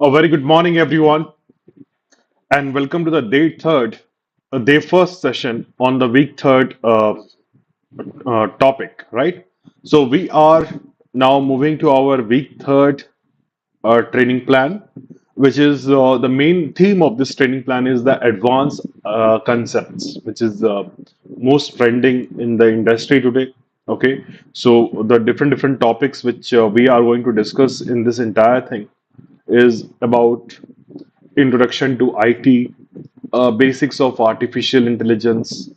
A very good morning, everyone, and welcome to the day first session on the week third topic, right? So we are now moving to our week third training plan, which is the main theme of this training plan is the advanced concepts, which is most trending in the industry today. Okay, so the different topics which we are going to discuss in this entire thing is about introduction to IT, basics of artificial intelligence,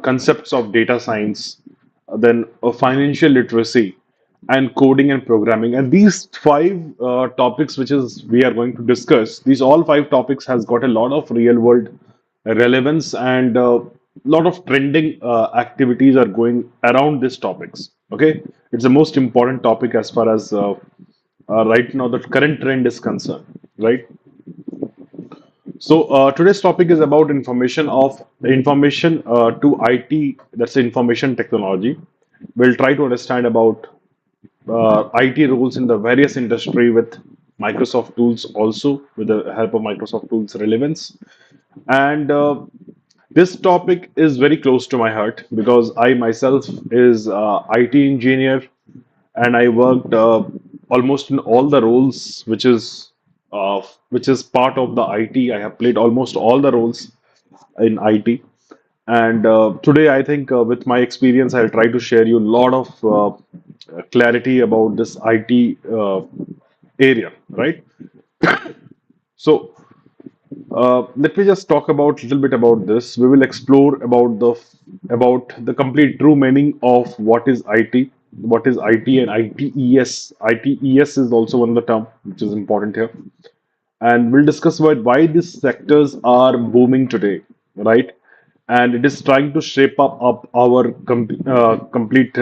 concepts of data science, then financial literacy, and coding and programming. And these five topics, which is we are going to discuss, these all five topics has got a lot of real world relevance and a lot of trending activities are going around these topics. Okay, it's the most important topic as far as right now the current trend is concerned, right? So today's topic is about information to IT. That's information technology. We'll try to understand about IT roles in the various industry with Microsoft tools also with the help of Microsoft tools relevance. And this topic is very close to my heart because I myself is IT engineer and I worked almost in all the roles which is part of the IT. I have played almost all the roles in IT, and today I think with my experience, I'll try to share you a lot of clarity about this IT area, right? So let me just talk about a little bit about this. We will explore about the complete true meaning of what is IT and ITES. ITES is also one of the term which is important here, and we'll discuss about why these sectors are booming today, right? And it is trying to shape up our complete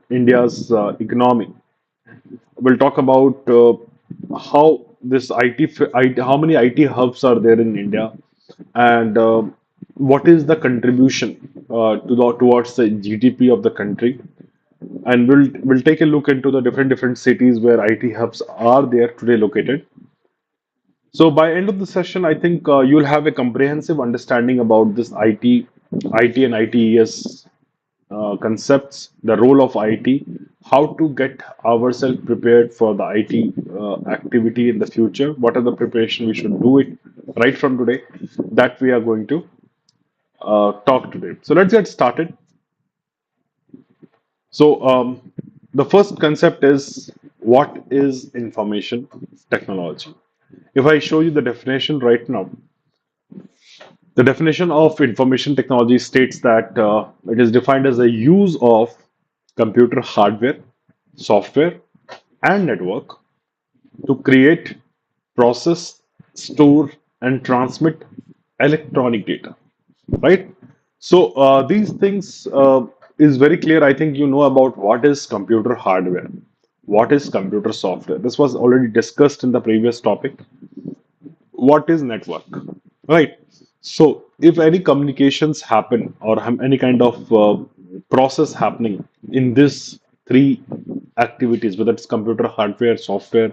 India's economy. We'll talk about how this how many IT hubs are there in India, and what is the contribution towards the GDP of the country. And we'll take a look into the different cities where IT hubs are there today located. So by end of the session, I think you'll have a comprehensive understanding about this IT and ITES concepts, the role of IT, how to get ourselves prepared for the IT activity in the future. What are the preparation we should do it right from today? That we are going to talk today. So let's get started. So the first concept is, what is information technology? If I show you the definition right now, the definition of information technology states that it is defined as the use of computer hardware, software, and network to create, process, store, and transmit electronic data. Right? So these things is very clear. I think you know about what is computer hardware, what is computer software. This was already discussed in the previous topic. What is network, right? So if any communications happen or any kind of process happening in this three activities, whether it's computer hardware, software,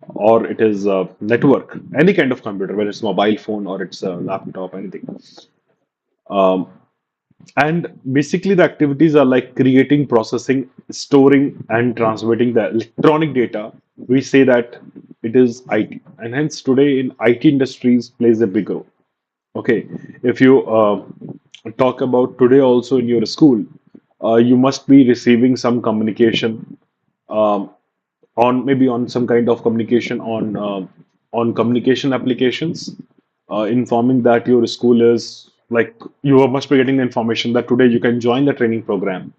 or it is network, any kind of computer, whether it's mobile phone or it's a laptop, anything. Um, and basically, the activities are like creating, processing, storing, and transmitting the electronic data. We say that it is IT, and hence today in IT industries plays a big role. Okay, if you talk about today also in your school, you must be receiving some communication um, on maybe on some kind of communication on communication applications, informing that your school is like you must be getting the information that today you can join the training program.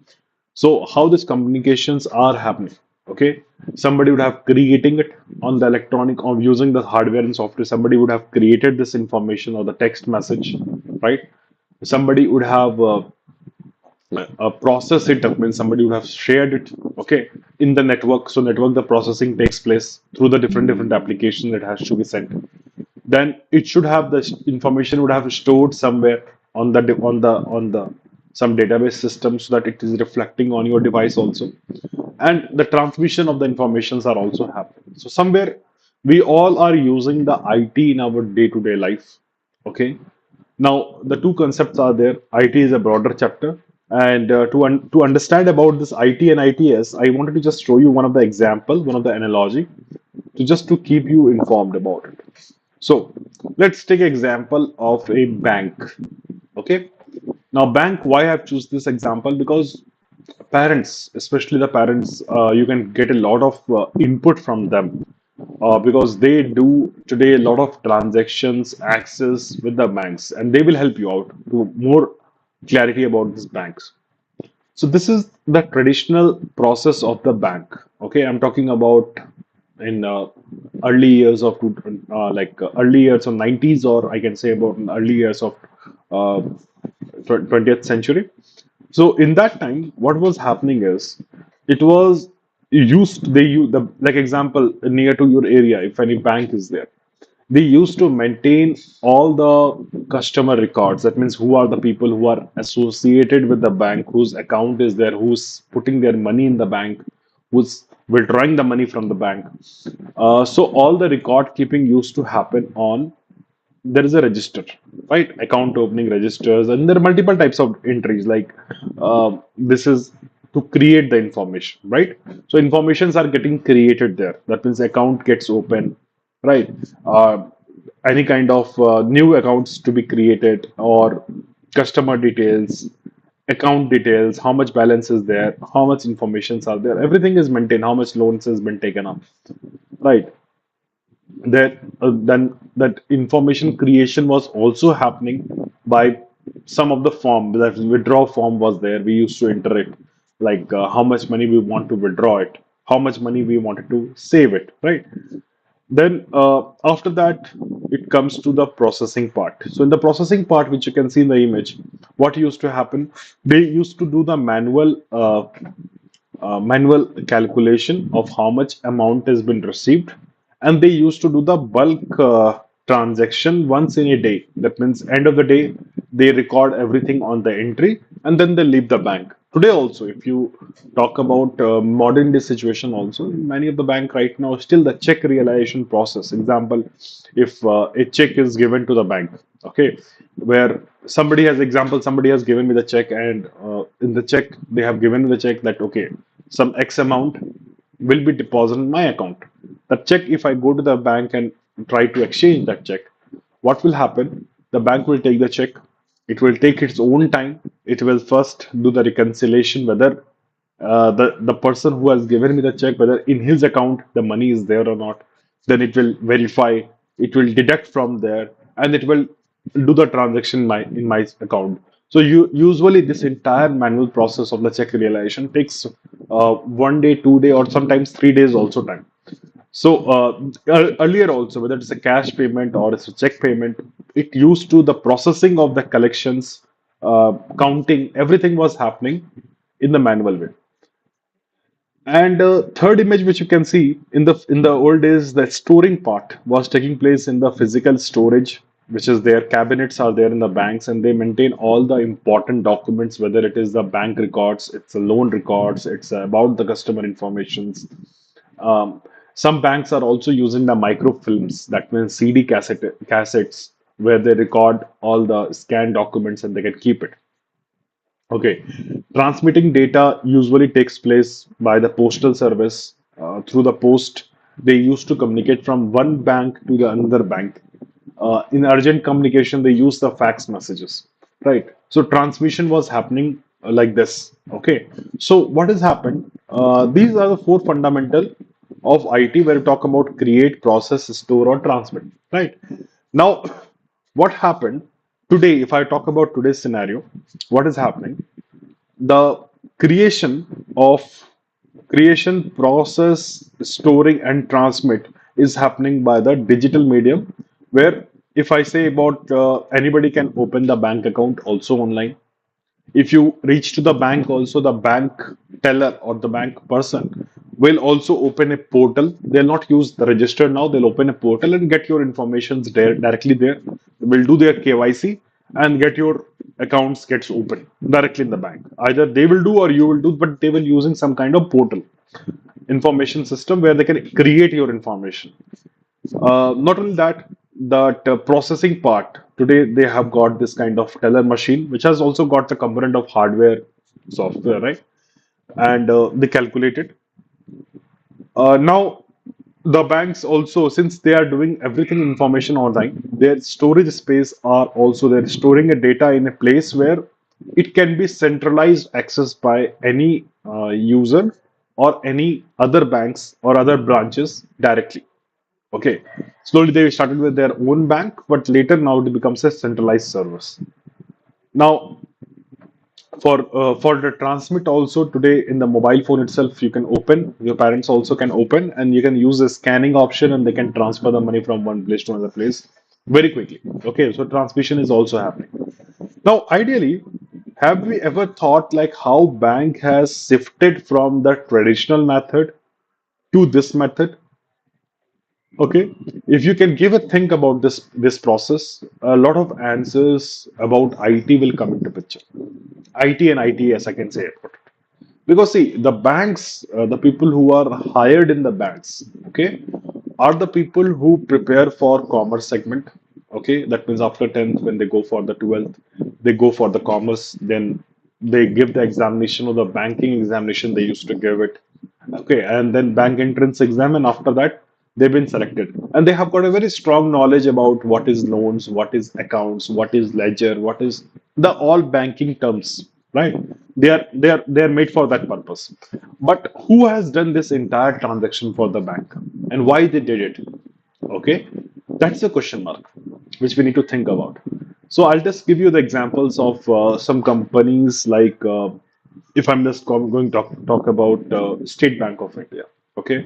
So how these communications are happening? Okay, somebody would have creating it on the electronic or using the hardware and software. Somebody would have created this information or the text message, right? Somebody would have process it up, means somebody would have shared it, okay, in the network. So network, the processing takes place through the different applications that has to be sent. Then it should have the information would have stored somewhere on the some database system so that it is reflecting on your device also, and the transmission of the informations are also happening. So somewhere we all are using the IT in our day-to-day life. Okay, now the two concepts are there. IT is a broader chapter, and to understand about this IT and ITS, I wanted to just show you one of the example, one of the analogy, to just to keep you informed about it. So let's take example of a bank. Okay. Now bank, why I've choose this example? Because parents, especially the parents, you can get a lot of input from them because they do today a lot of transactions access with the banks, and they will help you out to more clarity about these banks. So this is the traditional process of the bank. Okay, I'm talking about in early years of early years of 90s, or I can say about in early years of uh, 20th century. So in that time, what was happening is it was used they use the like example near to your area, if any bank is there, they used to maintain all the customer records. That means who are the people who are associated with the bank, whose account is there, who's putting their money in the bank, who's withdrawing the money from the bank. So all the record keeping used to happen on, there is a register, right? Account opening registers, and there are multiple types of entries. Like this is to create the information, right? So informations are getting created there. That means account gets open, right? Any kind of new accounts to be created, or customer details, account details, how much balance is there, how much informations are there, everything is maintained, how much loans has been taken up, right? That then that information creation was also happening by some of the form. That withdraw form was there, we used to enter it, like how much money we want to withdraw it, how much money we wanted to save it, right? Then after that it comes to the processing part. So in the processing part, which you can see in the image, what used to happen, they used to do the manual calculation of how much amount has been received, and they used to do the bulk transaction once in a day. That means end of the day they record everything on the entry, and then they leave the bank. Today also, if you talk about modern day situation also, in many of the bank right now, still the check realization process. Example, if a check is given to the bank, okay, where somebody has given me the check, and in the check they have given me the check that okay, some X amount will be deposited in my account. The check, if I go to the bank and try to exchange that check, what will happen? The bank will take the check. It will take its own time. It will first do the reconciliation whether the person who has given me the check, whether in his account the money is there or not. Then it will verify. It will deduct from there, and it will do the transaction in my account. So you usually this entire manual process of the check realization takes 1 day, 2 day, or sometimes 3 days also time. So earlier also, whether it's a cash payment or it's a check payment, it used to the processing of the collections, counting, everything was happening in the manual way. And third image which you can see in the old days, the storing part was taking place in the physical storage, which is their cabinets are there in the banks, and they maintain all the important documents, whether it is the bank records, it's the loan records, it's about the customer informations. um, some banks are also using the microfilms, that means CD cassettes, where they record all the scanned documents and they can keep it. Okay. Transmitting data usually takes place by the postal service through the post. They used to communicate from one bank to the another bank. In urgent communication, they use the fax messages, right? So transmission was happening like this. Okay. So what has happened? These are the four fundamental of IT where we talk about create, process, store, or transmit, right? Now, what happened today? If I talk about today's scenario, what is happening? The creation of creation process storing and transmit is happening by the digital medium, where if I say about anybody can open the bank account also online. If you reach to the bank also, the bank teller or the bank person will also open a portal. They'll not use the register now, they'll open a portal and get your informations there directly there. They will do their KYC and get your accounts gets open directly in the bank. Either they will do or you will do, but they will using some kind of portal information system where they can create your information. Not only that, that processing part, today they have got this kind of teller machine, which has also got the component of hardware, software, right? And they calculate it. Now, the banks also, since they are doing everything information online, their storage space are also they're storing a data in a place where it can be centralized access by any user or any other banks or other branches directly. Okay. Slowly they started with their own bank, but later now it becomes a centralized service. Now, for the transmit also today in the mobile phone itself, you can open. Your parents also can open, and you can use the scanning option, and they can transfer the money from one place to another place very quickly. Okay, so transmission is also happening. Now, ideally, have we ever thought like how bank has shifted from the traditional method to this method? Okay, if you can give a think about this process, a lot of answers about IT will come into picture. IT and ITS, I can say it. Because see, the banks, the people who are hired in the banks, okay, are the people who prepare for commerce segment. Okay, that means after 10th, when they go for the 12th, they go for the commerce, then they give the examination or the banking examination they used to give it. Okay, and then bank entrance exam, and after that, they've been selected. And they have got a very strong knowledge about what is loans, what is accounts, what is ledger, what is the all banking terms, right? They are made for that purpose. But who has done this entire transaction for the bank and why they did it? Okay, that's a question mark which we need to think about. So I'll just give you the examples of some companies like if I'm just going to talk about State Bank of India. Okay,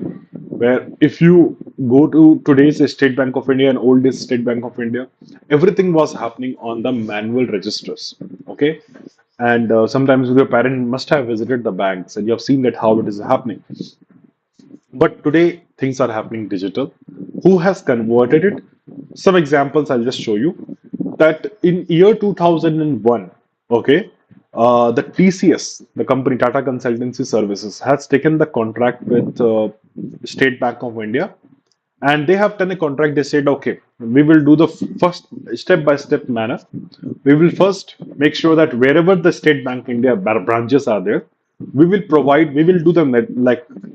where if you go to today's State Bank of India and old days State Bank of India, everything was happening on the manual registers. Okay, and sometimes your parent must have visited the banks and you have seen that how it is happening. But today things are happening digital. Who has converted it? Some examples I'll just show you. That in year 2001, okay, the TCS, the company Tata Consultancy Services, has taken the contract with State Bank of India, and they have done a contract. They said, okay, we will do the first step by step manner. We will first make sure that wherever the State Bank India branches are there, we will do the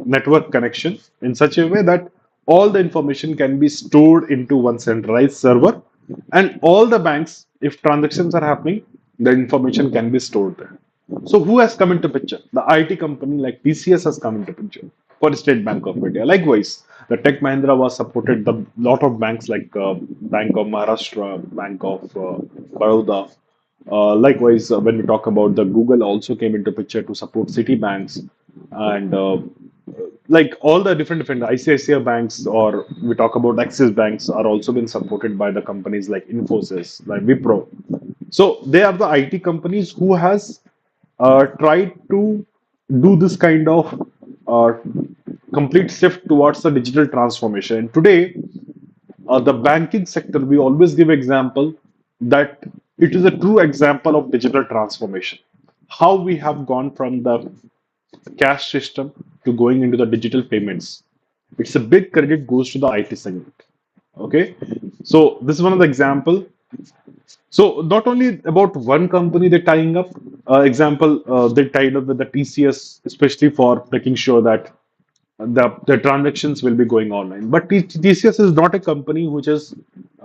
network connection in such a way that all the information can be stored into one centralized server, and all the banks, if transactions are happening, the information can be stored there. So who has come into picture? The IT company like TCS has come into picture for State Bank of India. Likewise, the Tech Mahindra was supported the lot of banks like Bank of Maharashtra, Bank of Baroda. Likewise, when we talk about the Google also came into picture to support Citibanks, and like all the different ICICI banks, or we talk about Axis banks, are also been supported by the companies like Infosys, like Wipro. So they are the IT companies who has tried to do this kind of uh, complete shift towards the digital transformation. And today, the banking sector, we always give example that it is a true example of digital transformation. How we have gone from the cash system to going into the digital payments. It's a big credit goes to the IT segment. Okay, so this is one of the example. So not only about one company they're tying up. Example, they tied up with the TCS, especially for making sure that the transactions will be going online. But TCS is not a company which is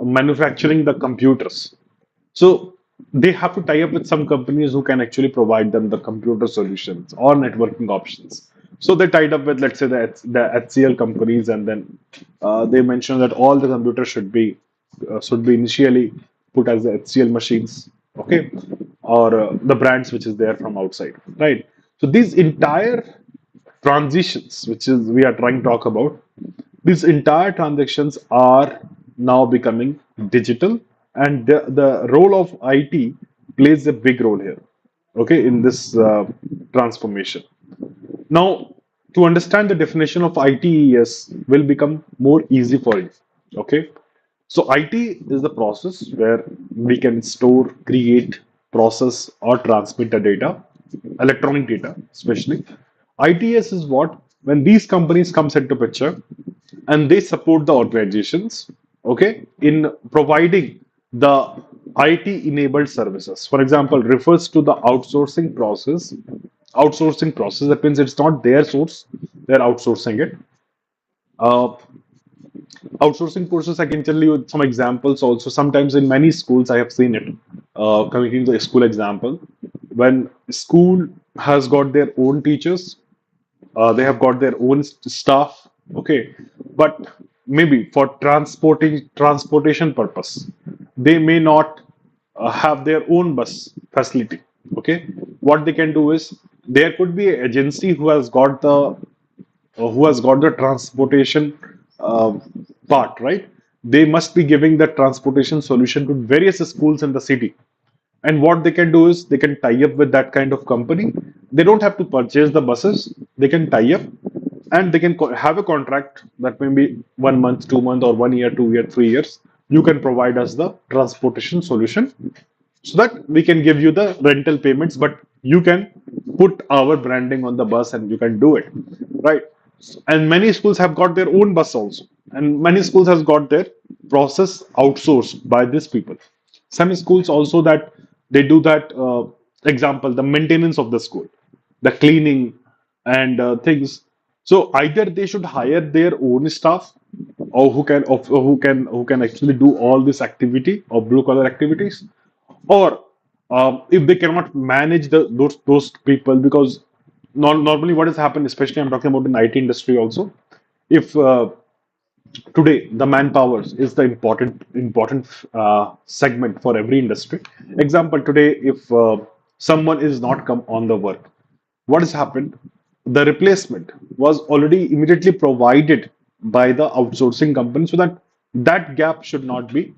manufacturing the computers. So they have to tie up with some companies who can actually provide them the computer solutions or networking options. So they tied up with, let's say, the HCL companies, and then they mentioned that all the computers should be initially put as the HCL machines, okay, or the brands which is there from outside, right? So these entire transitions, which is we are trying to talk about, these entire transactions are now becoming digital, and the role of IT plays a big role here, okay, in this transformation. Now, to understand the definition of ITES will become more easy for you, okay? So IT is the process where we can store, create, process, or transmit the data, electronic data, especially. ITS is what when these companies comes into picture and they support the organizations, okay, in providing the IT enabled services. For example, refers to the outsourcing process. Outsourcing process, that means it's not their source, they're outsourcing it. Uh, Outsourcing courses, I can tell you some examples also. Sometimes in many schools, I have seen it. Coming to the school example, when school has got their own teachers, they have got their own staff, okay, but maybe for transportation purpose, they may not have their own bus facility, okay. What they can do is there could be an agency who has got the transportation uh, part, right? They must be giving the transportation solution to various schools in the city. And what they can do is they can tie up with that kind of company. They don't have to purchase the buses. They can tie up, and they can have a contract that may be 1 month, 2 months, or 1 year, 2 year, 3 years. You can provide us the transportation solution so that we can give you the rental payments, but you can put our branding on the bus and you can do it, right? And many schools have got their own bus also, and many schools has got their process outsourced by these people. Some schools also that they do that, example, the maintenance of the school, the cleaning, and things. So either they should hire their own staff, or who can actually do all this activity or blue collar activities, or if they cannot manage those people, because normally what has happened, especially I'm talking about in IT industry also, if today the manpower is the important segment for every industry. Example, today if someone is not come on the work, what has happened, the replacement was already immediately provided by the outsourcing company, so that that gap should not be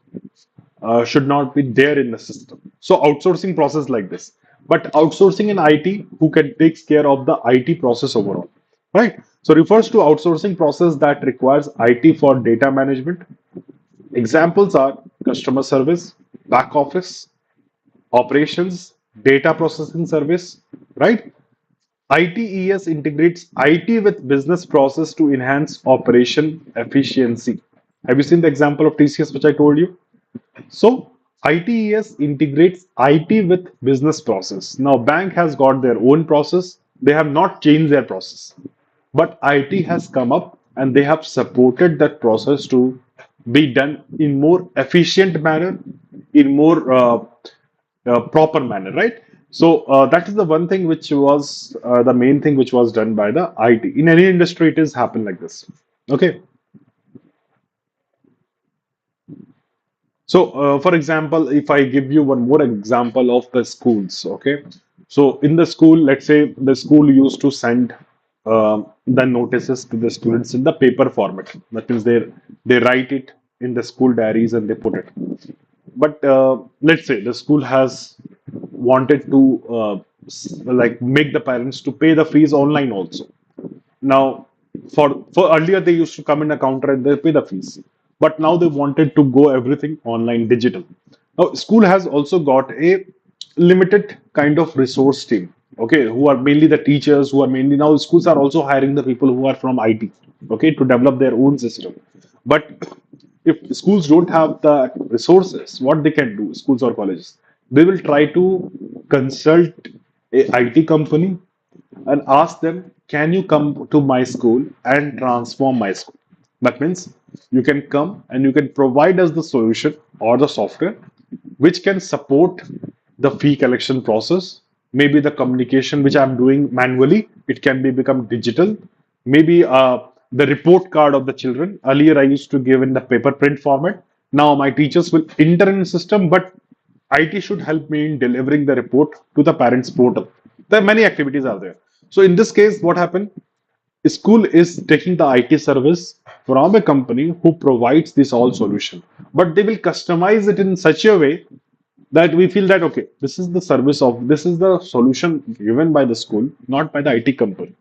there in the system. So outsourcing process like this. But outsourcing in IT, who can takes care of the IT process overall, right? So refers to outsourcing process that requires IT for data management. Examples are customer service, back office, operations, data processing service, right? ITES integrates IT with business process to enhance operation efficiency. Have you seen the example of TCS which I told you? So ITES integrates IT with business process. Now bank has got their own process. They have not changed their process. But IT has come up and they have supported that process to be done in more efficient manner, in more proper manner, right? So that is the one thing which was the main thing which was done by the IT. In any industry, it is happen like this. Okay. So, for example, if I give you one more example of the schools, okay. So, in the school, let's say the school used to send the notices to the students in the paper format. That means they write it in the school diaries and they put it. But let's say the school has wanted to like make the parents to pay the fees online also. Now, for earlier they used to come in a counter and they pay the fees, but now they wanted to go everything online, digital. Now, school has also got a limited kind of resource team. Okay, who are mainly the teachers, who are mainly now schools are also hiring the people who are from IT. Okay, to develop their own system. But if schools don't have the resources, what they can do, schools or colleges, they will try to consult a IT company and ask them, can you come to my school and transform my school? That means you can come and you can provide us the solution or the software which can support the fee collection process. Maybe the communication which I'm doing manually, it can be become digital. Maybe the report card of the children. Earlier, I used to give in the paper print format. Now my teachers will enter in the system, but IT should help me in delivering the report to the parents portal. There are many activities are there. So in this case, what happened? School is taking the IT service from a company who provides this all solution, but they will customize it in such a way that we feel that okay, this is the solution given by the school, not by the IT company.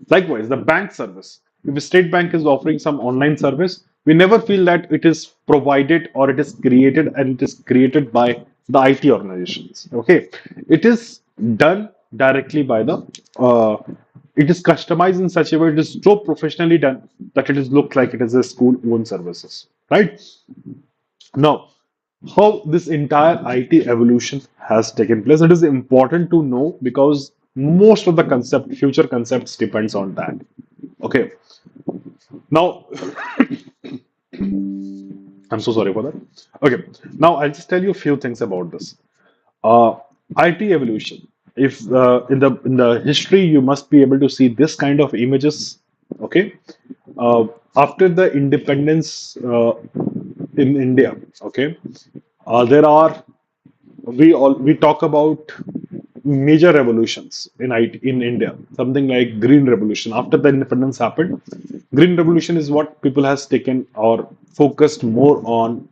Likewise, the bank service. If a state bank is offering some online service, we never feel that it is provided or it is created and it is created by the IT organizations. Okay, it is done directly by the. It is customized in such a way. It is so professionally done that it is look like it is a school owned services, right? Now, how this entire IT evolution has taken place, it is important to know because most of the future concepts depends on that. Okay. Now, I'm so sorry for that. Okay. Now, I'll just tell you a few things about this. Uh, IT evolution. If in the history you must be able to see this kind of images. Okay. After the independence in India. Okay. There are we talk about major revolutions in in India, something like Green Revolution. After the independence happened, Green Revolution is what people has taken or focused more on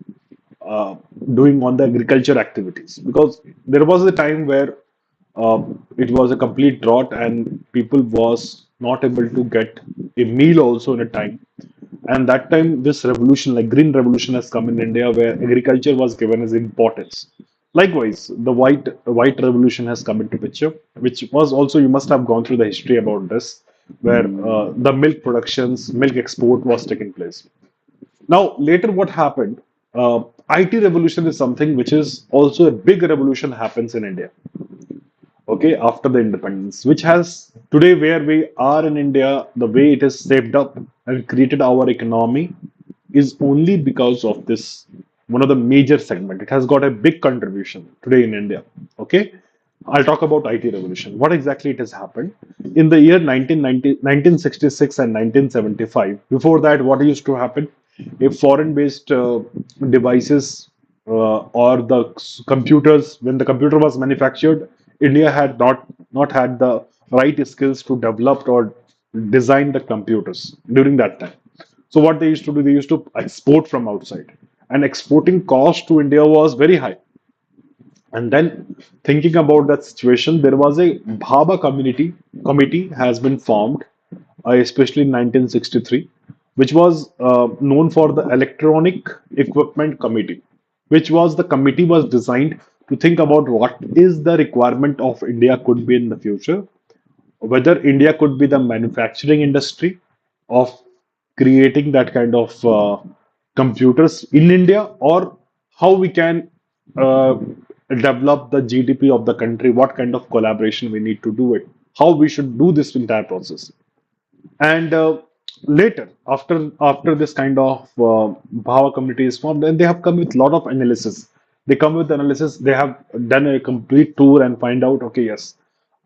uh, doing on the agriculture activities because there was a time where it was a complete drought and people was not able to get a meal also in a time, and that time this revolution like green revolution has come in India where agriculture was given as importance. Likewise, the white revolution has come into picture, which was also you must have gone through the history about this, where the milk productions, milk export was taking place. Now, later, what happened? IT revolution is something which is also a big revolution happens in India. Okay, after the independence, which has today where we are in India, the way it is shaped up and created our economy is only because of this one of the major segment. It has got a big contribution today in India. Okay, I'll talk about IT revolution. What exactly it has happened in the year 1966 and 1975. Before that, what used to happen? If foreign-based devices or the computers, when the computer was manufactured, India had not had the right skills to develop or design the computers during that time. So what they used to do, they used to export from outside, and exporting cost to India was very high. And then thinking about that situation, there was a Bhabha committee has been formed, especially in 1963, which was known for the Electronic Equipment Committee, which was the committee was designed to think about what is the requirement of India could be in the future, whether India could be the manufacturing industry of creating that kind of computers in India, or how we can uh, develop the GDP of the country, what kind of collaboration we need to do it. how we should do this entire process. And later, after this kind of Bhava community is formed, then they have come with a lot of analysis. They come with analysis. They have done a complete tour and find out, okay, yes,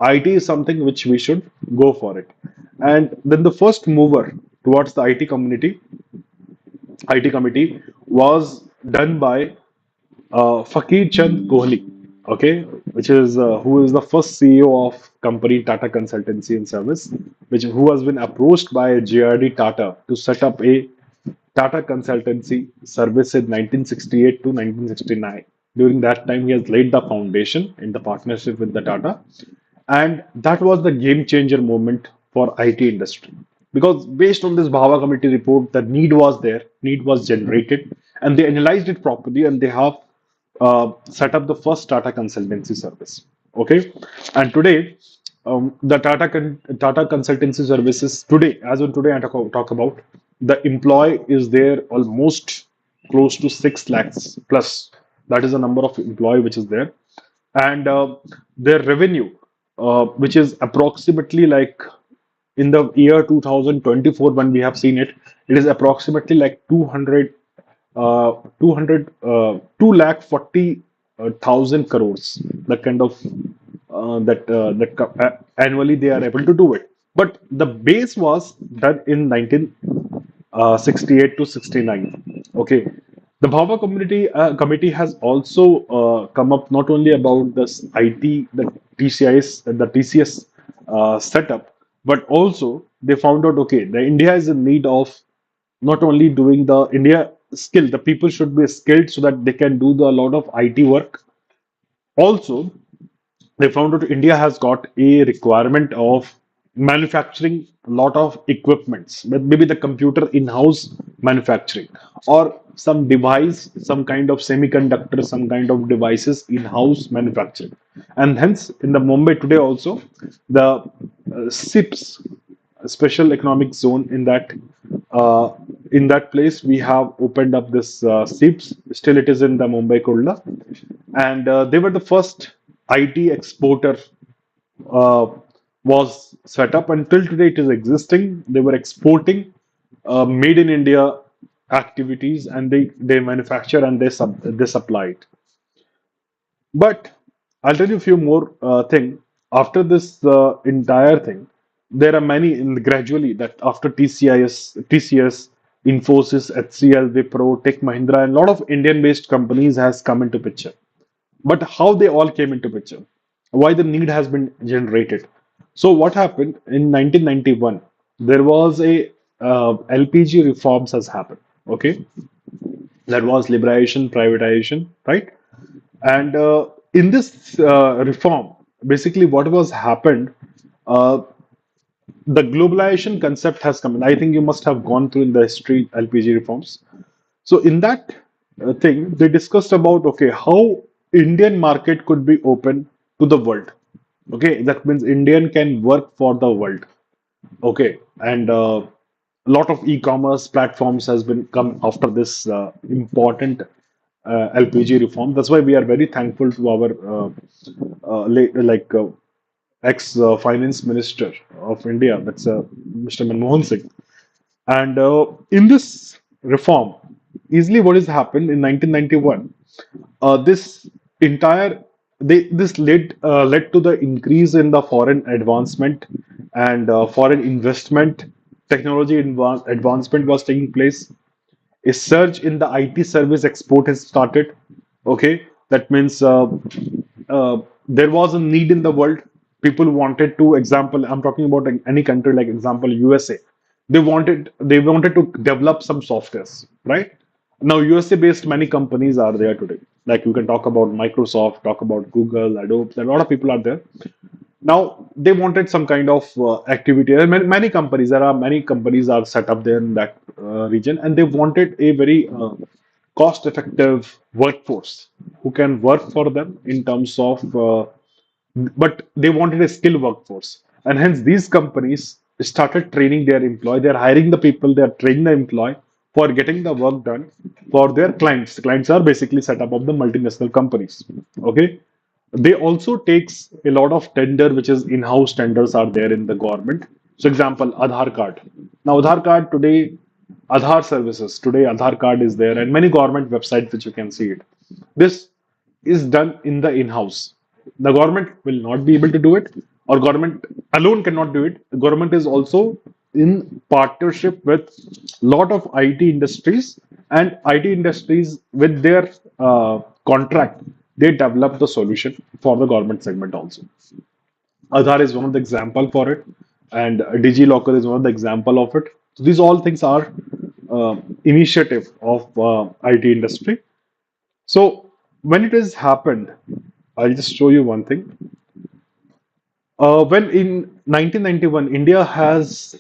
IT is something which we should go for it. And then the first mover towards the IT committee was done by Fakir Chand Kohli, okay, which is who is the first CEO of company Tata Consultancy and Service, which who has been approached by JRD Tata to set up a Tata Consultancy Service in 1968 to 1969. During that time, he has laid the foundation in the partnership with the Tata, and that was the game changer moment for IT industry. Because based on this Bhava committee report, the need was there, need was generated, and they analyzed it properly, and they have set up the first Tata consultancy service. Okay, and today the Tata consultancy services today, as on today, I talk about the employee is there almost close to 6 lakhs plus. That is the number of employee which is there, and their revenue, which is approximately like in the year 2024 when we have seen it, it is approximately like 2 lakh 40 thousand crores, that kind of annually they are able to do it. But the base was done in 1968 to 69. Okay, the Bhava committee has also come up not only about this IT, the TCS setup, but also they found out, okay, the India is in need of not only doing the India skill, the people should be skilled so that they can do the a lot of IT work. Also, they found out India has got a requirement of manufacturing a lot of equipments, maybe the computer in-house manufacturing or some device, some kind of semiconductor, some kind of devices in-house manufacturing. And hence, in the Mumbai today also, the SIPS, Special Economic Zone, in that place we have opened up this SIPS. Still, it is in the Mumbai Kurla, and they were the first IT exporter uh, was set up. Until today, it is existing. They were exporting made in India activities, and they manufacture and they supply it. But I'll tell you a few more thing. After this entire thing, there are many gradually that after TCS, Infosys, HCL, Wipro, Tech Mahindra, and a lot of Indian-based companies has come into picture. But how they all came into picture, why the need has been generated. So what happened in 1991? There was a LPG reforms has happened. Okay, that was liberalization, privatization, right? And in this reform, basically what was happened, uh, the globalization concept has come in. I think you must have gone through in the history LPG reforms. So in that thing, they discussed about, okay, how Indian market could be open to the world. Okay, that means Indian can work for the world. Okay, and a lot of e-commerce platforms has been come after this important LPG reform. That's why we are very thankful to our ex-finance minister of India, that's Mr. Manmohan Singh. And in this reform, easily what has happened in 1991, this entire this led to the increase in the foreign advancement and foreign investment. Technology advancement was taking place. A surge in the IT service export has started. Okay, that means there was a need in the world. People wanted to, example, I'm talking about any country, like example USA. They wanted to develop some softwares, right? Now USA based many companies are there today. Like you can talk about Microsoft, talk about Google, Adobe. A lot of people are there. Now they wanted some kind of activity. And many companies, there are many companies are set up there in that region, and they wanted a very cost-effective workforce who can work for them in terms of, but they wanted a skilled workforce, and hence these companies started training their employee. They are hiring the people, they are training the employee for getting the work done for their clients. The clients are basically set up of the multinational companies. Okay, They also takes a lot of tender, which is in-house tenders are there in the government. So example, Aadhaar card. Now Aadhaar card today, Aadhaar services, today Aadhaar card is there and many government websites which you can see it. This is done in the in-house. The government will not be able to do it, or government alone cannot do it. The government is also in partnership with lot of IT industries, and IT industries with their contract, they develop the solution for the government segment also. Aadhaar is one of the example for it, and DigiLocker is one of the example of it. So these all things are initiative of IT industry. So when it has happened, I'll just show you one thing. When in 1991, India has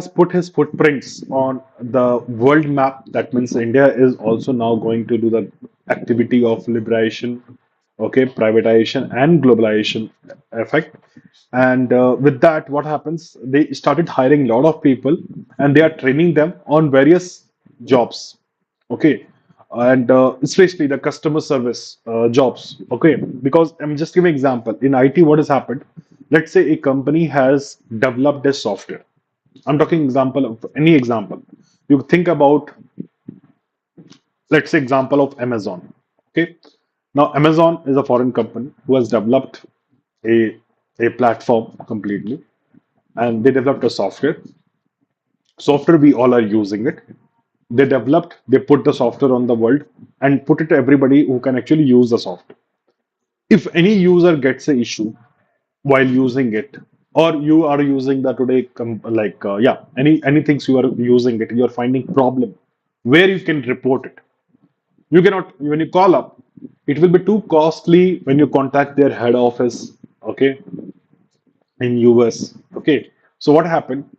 put his footprints on the world map. That means India is also now going to do the activity of liberation, okay, privatization and globalization effect. And with that, what happens? They started hiring a lot of people, and they are training them on various jobs, okay, and especially the customer service jobs, okay. Because I'm just giving an example. In IT, what has happened? Let's say a company has developed a software. I'm talking example of any example. You think about, let's say, example of Amazon. Okay. Now, Amazon is a foreign company who has developed a, a platform completely, and they developed a software. Software, we all are using it. They developed, they put the software on the world and put it to everybody who can actually use the software. If any user gets an issue while using it, or you are using the today like yeah, any things you are using it, you are finding problem where you can report it. You cannot, when you call up, it will be too costly when you contact their head office, okay, in US, okay. So what happened?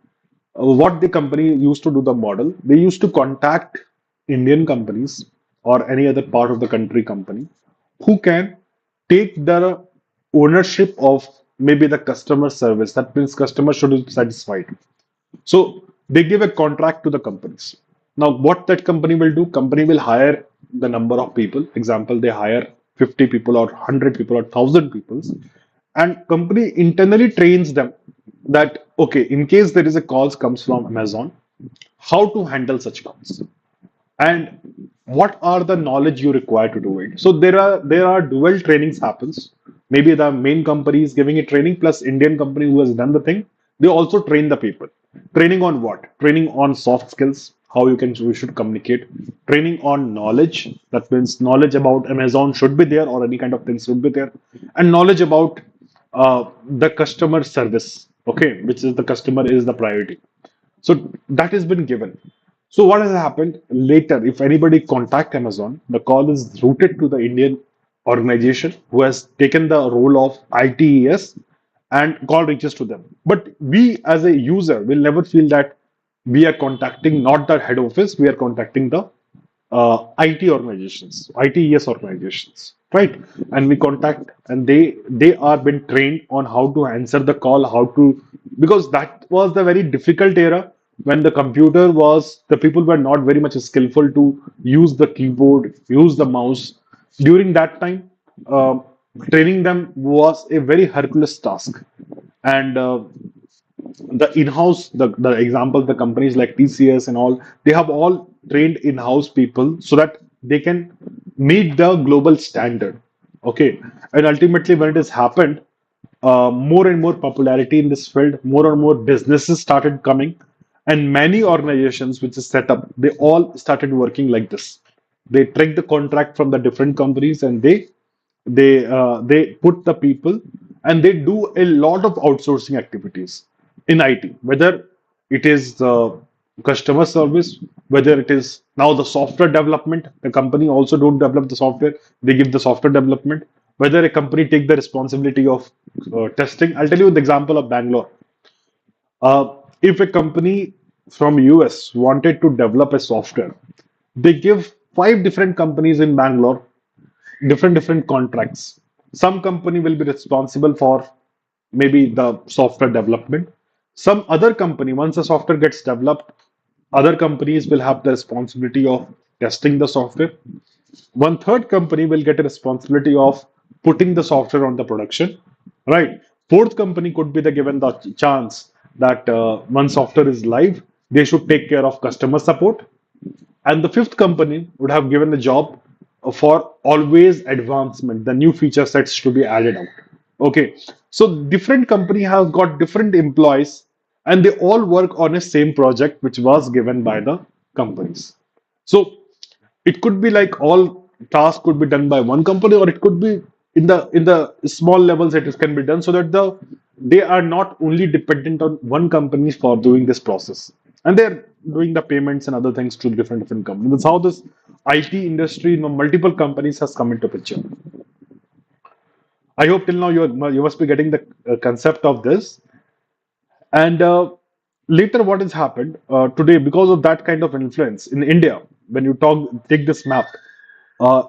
What the company used to do, the model, they used to contact Indian companies or any other part of the country company who can take the ownership of maybe the customer service. That means customer should be satisfied. So they give a contract to the companies. Now, what that company will do, company will hire the number of people. Example, they hire 50 people or 100 people or 1,000 people, and company internally trains them that, okay, in case there is a calls comes from Amazon, how to handle such calls and what are the knowledge you require to do it. So there are dual trainings happens. Maybe the main company is giving a training plus Indian company who has done the thing, they also train the people. Training on what? Training on soft skills, how you should communicate. Training on knowledge, that means knowledge about Amazon should be there or any kind of things should be there. And knowledge about the customer service, okay, which is the customer is the priority. So that has been given. So what has happened later? If anybody contact Amazon, the call is routed to the Indian organization who has taken the role of ITES, and call reaches to them. But we as a user will never feel that we are contacting not the head office, we are contacting the IT organizations, ITES organizations, right? And we contact, and they are been trained on how to answer the call, how to, because that was the very difficult era when the computer was, the people were not very much skillful to use the keyboard, use the mouse. During that time, uh, training them was a very Hercules task, and the in-house, the example, the companies like TCS and all, they have all trained in-house people so that they can meet the global standard, okay. And ultimately when it has happened, more and more popularity in this field, more and more businesses started coming, and many organizations which is set up, they all started working like this. They take the contract from the different companies, and they put the people, and they do a lot of outsourcing activities in IT, whether it is customer service, whether it is now the software development. The company also don't develop the software; they give the software development. Whether a company take the responsibility of testing. I'll tell you the example of Bangalore. If a company from US wanted to develop a software, they give five different companies in Bangalore different contracts. Some company will be responsible for maybe the software development. Some other company, once the software gets developed, other companies will have the responsibility of testing the software. One third company will get a responsibility of putting the software on the production, right? Fourth company could be the given the chance that once software is live, they should take care of customer support, and the fifth company would have given the job for always advancement, the new feature sets to be added out. Okay, so different company has got different employees, and they all work on a same project which was given by the companies. So it could be like all tasks could be done by one company, or it could be in the small levels it can be done, so that they are not only dependent on one company for doing this process, and they're doing the payments and other things to different companies. That's how this IT industry in multiple companies has come into picture. I hope till now you must be getting the concept of this. And later, what has happened today because of that kind of influence in India? When you take this map, uh,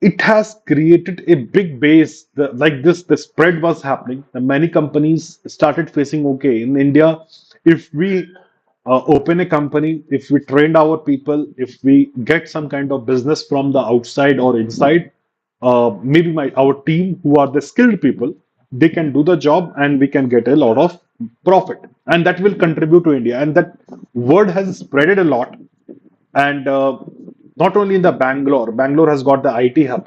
it has created a big base. Like this, the spread was happening. And many companies started facing, okay, in India, if we open a company, if we train our people, if we get some kind of business from the outside or inside, maybe our team who are the skilled people, they can do the job and we can get a lot of profit, and that will contribute to India. And that word has spreaded a lot. And not only in the Bangalore has got the IT hub,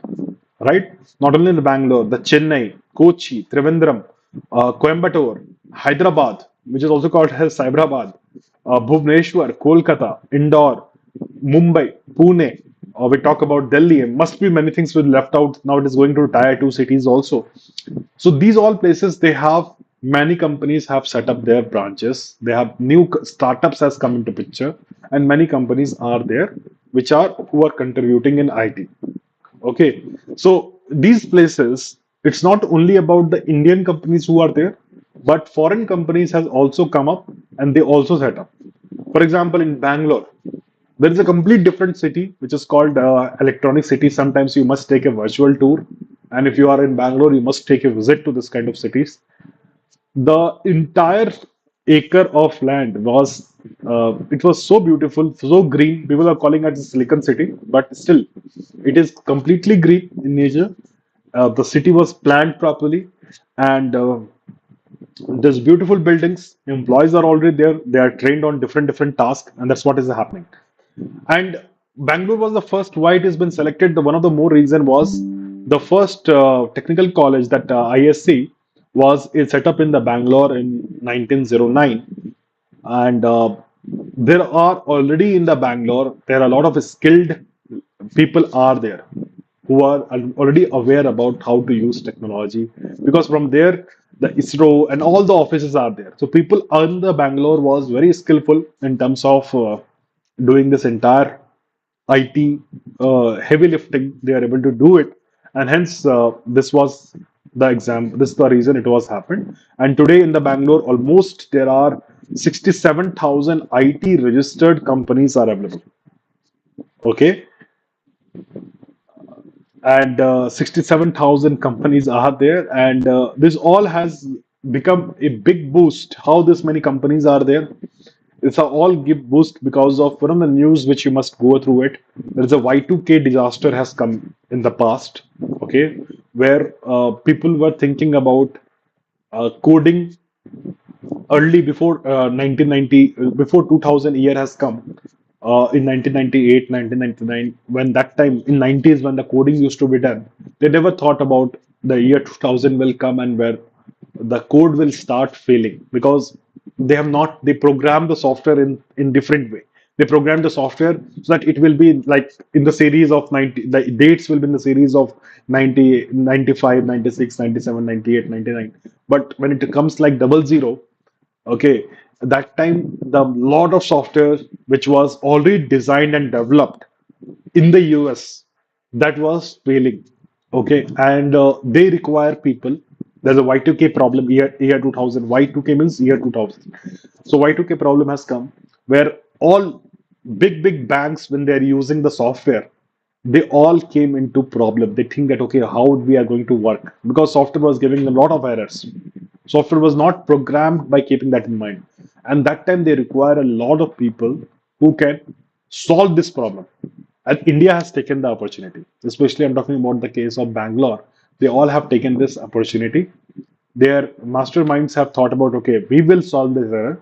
right? Not only in the Bangalore, the Chennai, Kochi, Trivandrum, Coimbatore, Hyderabad, which is also called as Cyberabad, Bhubaneswar, Kolkata, Indore, Mumbai, Pune. We talk about Delhi. Must be many things we left out. Now it is going to tier two cities also. So these all places they have many companies have set up their branches. They have new startups has come into picture, and many companies are there which are who are contributing in IT. Okay, so these places, it's not only about the Indian companies who are there, but foreign companies has also come up and they also set up. For example, in Bangalore, there is a complete different city which is called Electronic City. Sometimes you must take a virtual tour, and if you are in Bangalore, you must take a visit to this kind of cities. The entire acre of land was it was so beautiful, so green. People are calling it Silicon City, but still, it is completely green in nature. The city was planned properly, and there's beautiful buildings. Employees are already there. They are trained on different tasks, and that's what is happening. And Bangalore was the first why it has been selected. One of the more reason was the first technical college that ISC was is set up in the Bangalore in 1909, and there are already in the Bangalore there are a lot of skilled people are there who are already aware about how to use technology, because from there the ISRO and all the offices are there. So people in the Bangalore was very skillful in terms of doing this entire IT heavy lifting. They are able to do it, and hence this was the exam. This is the reason it was happened. And today in the Bangalore, almost there are 67,000 IT registered companies are available. Okay, and 67,000 companies are there, and this all has become a big boost. How this many companies are there? It's a all give boost because of one of the news which you must go through it. There is a Y2K disaster has come in the past, okay, where people were thinking about coding early before 1990, before 2000 year has come. In 1998, 1999, when that time in 90s when the coding used to be done, they never thought about the year 2000 will come and where the code will start failing, because they program the software in different way. They program the software so that it will be like in the series of 90, the dates will be in the series of 90, 95, 96, 97, 98, 99. But when it comes like double zero, okay, that time the lot of software which was already designed and developed in the US that was failing. Okay, and they require people. There's a Y2K problem year 2000. Y2K means year 2000. So Y2K problem has come where all big banks, when they're using the software, they all came into problem. They think that okay, how we are going to work, because software was giving them a lot of errors. Software was not programmed by keeping that in mind, and that time they require a lot of people who can solve this problem. And India has taken the opportunity. Especially, I'm talking about the case of Bangalore. They all have taken this opportunity. Their masterminds have thought about, okay, we will solve this error,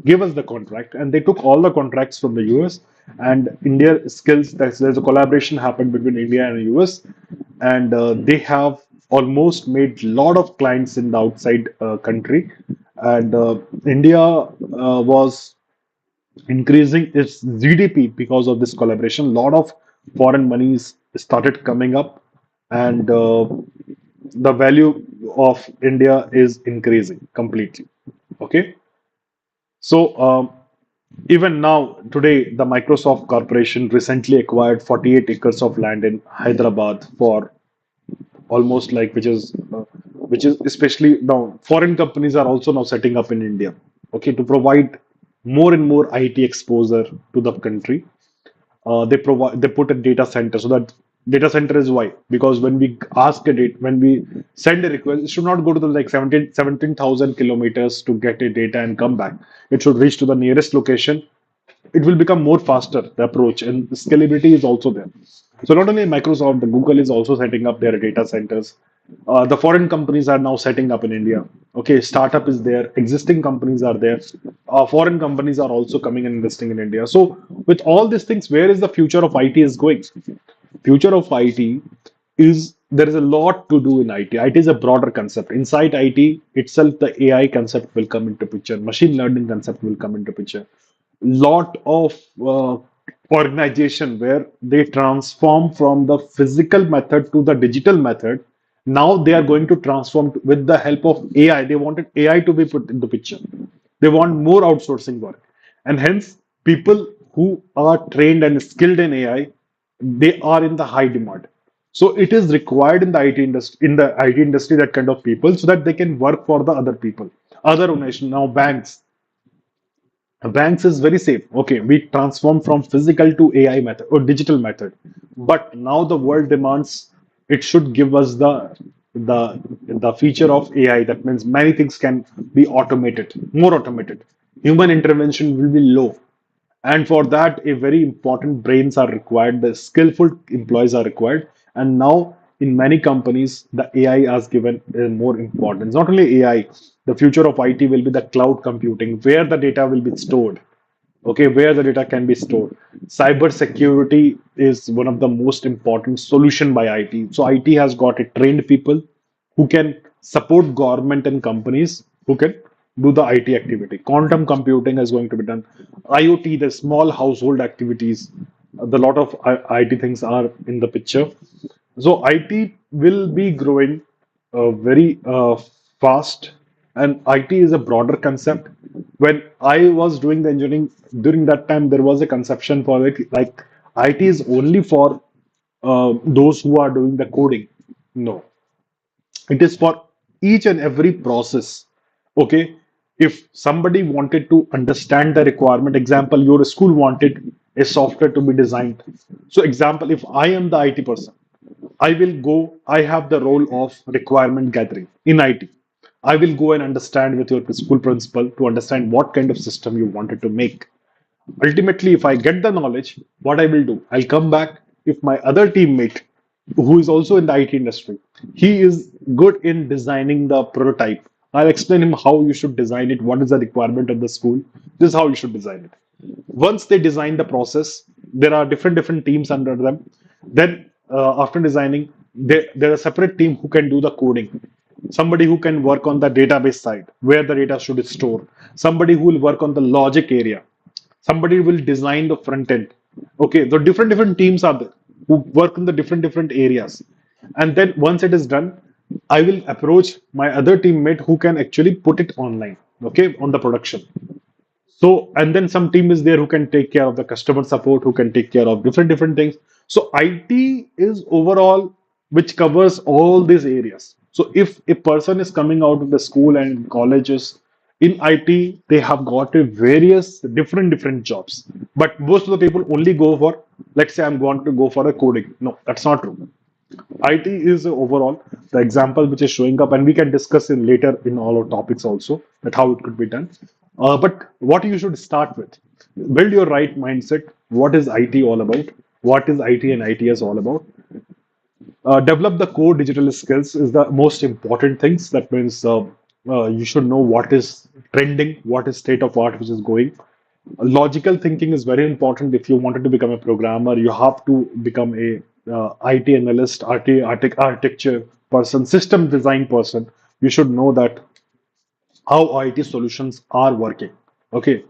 give us the contract. And they took all the contracts from the US and India skills. There's a collaboration happened between India and the US. And they have almost made a lot of clients in the outside country. And India was increasing its GDP because of this collaboration. A lot of foreign monies started coming up, and the value of India is increasing completely. Okay, so even now today, the Microsoft Corporation recently acquired 48 acres of land in Hyderabad for almost like which is especially now foreign companies are also now setting up in India. Okay, to provide more and more IT exposure to the country. They put a data center, so that data center is why, because when we ask a date when we send a request, it should not go to the like 17,000 kilometers to get a data and come back. It should reach to the nearest location. It will become more faster, the approach, and scalability is also there. So not only Microsoft, the Google is also setting up their data centers. The foreign companies are now setting up in India. Okay, startup is there, existing companies are there. Foreign companies are also coming and investing in India. So with all these things, where is the future of IT is going? Future of IT is, there is a lot to do in IT. IT is a broader concept. Inside IT itself, the AI concept will come into picture. Machine learning concept will come into picture. Lot of organization where they transform from the physical method to the digital method. Now they are going to transform with the help of AI. They wanted AI to be put in the picture. They want more outsourcing work, and hence people who are trained and skilled in AI, they are in the high demand. So it is required in the IT industry, that kind of people, so that they can work for the other people, other organizations. Now banks is very safe. Okay, we transform from physical to AI method or digital method. But now the world demands it should give us the the feature of AI. That means many things can be automated, more automated. Human intervention will be low. And for that, a very important brains are required, the skillful employees are required. And now in many companies, the AI has given more importance. Not only AI, the future of IT will be the cloud computing, where the data will be stored. Okay, where the data can be stored. Cyber security is one of the most important solution by IT. So IT has got a trained people who can support government and companies who can do the IT activity. Quantum computing is going to be done. IoT, the small household activities, the lot of IT things are in the picture. So IT will be growing very fast, and IT is a broader concept. When I was doing the engineering during that time, there was a conception for it like IT is only for those who are doing the coding. No, it is for each and every process. Okay, if somebody wanted to understand the requirement, example, your school wanted a software to be designed. So, example, if I am the IT person, I will go, I have the role of requirement gathering in IT. I will go and understand with your school principal to understand what kind of system you wanted to make. Ultimately, if I get the knowledge, what I will do, I'll come back. If my other teammate, who is also in the IT industry, he is good in designing the prototype, I'll explain him how you should design it, what is the requirement of the school, this is how you should design it. Once they design the process, there are different teams under them. Then after designing, there are separate team who can do the coding. Somebody who can work on the database side, where the data should be stored. Somebody who will work on the logic area. Somebody will design the front end. Okay, the different teams are there who work in the different areas. And then once it is done, I will approach my other teammate who can actually put it online, okay, on the production. So, and then some team is there who can take care of the customer support, who can take care of different things. So, IT is overall which covers all these areas. So, if a person is coming out of the school and colleges in IT, they have got a various different jobs. But most of the people only go for, let's say, I'm going to go for a coding. No, that's not true. IT is overall the example which is showing up, and we can discuss in later in all our topics also that how it could be done. But what you should start with, build your right mindset. What is IT all about? what is IT and ITS all about. Develop the core digital skills is the most important things. That means you should know what is trending, what is state of art which is going. Logical thinking is very important. If you wanted to become a programmer, you have to become a IT analyst, architecture person, system design person. You should know that how IT solutions are working. Okay.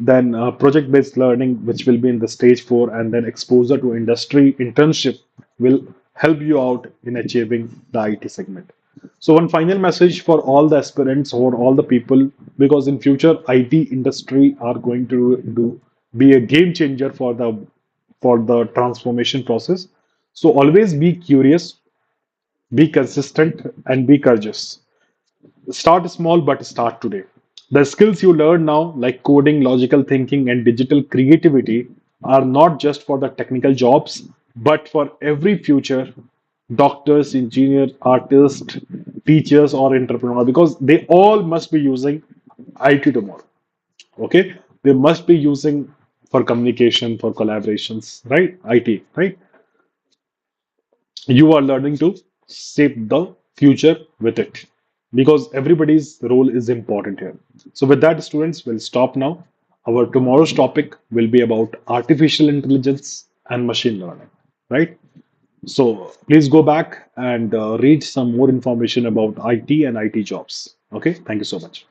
Then project-based learning, which will be in the stage four, and then exposure to industry internship will help you out in achieving the IT segment. So one final message for all the aspirants or all the people, because in future IT industry are going to do be a game changer for the transformation process. So always be curious, be consistent, and be courageous. Start small, but start today. The skills you learn now, like coding, logical thinking, and digital creativity, are not just for the technical jobs, but for every future doctors, engineers, artists, teachers, or entrepreneur, because they all must be using IT tomorrow. Okay, they must be using for communication, for collaborations, right? IT, right? You are learning to shape the future with it, because everybody's role is important here. So with that, students, will stop now. Our tomorrow's topic will be about artificial intelligence and machine learning, right? So please go back and read some more information about IT and IT jobs. Okay, thank you so much.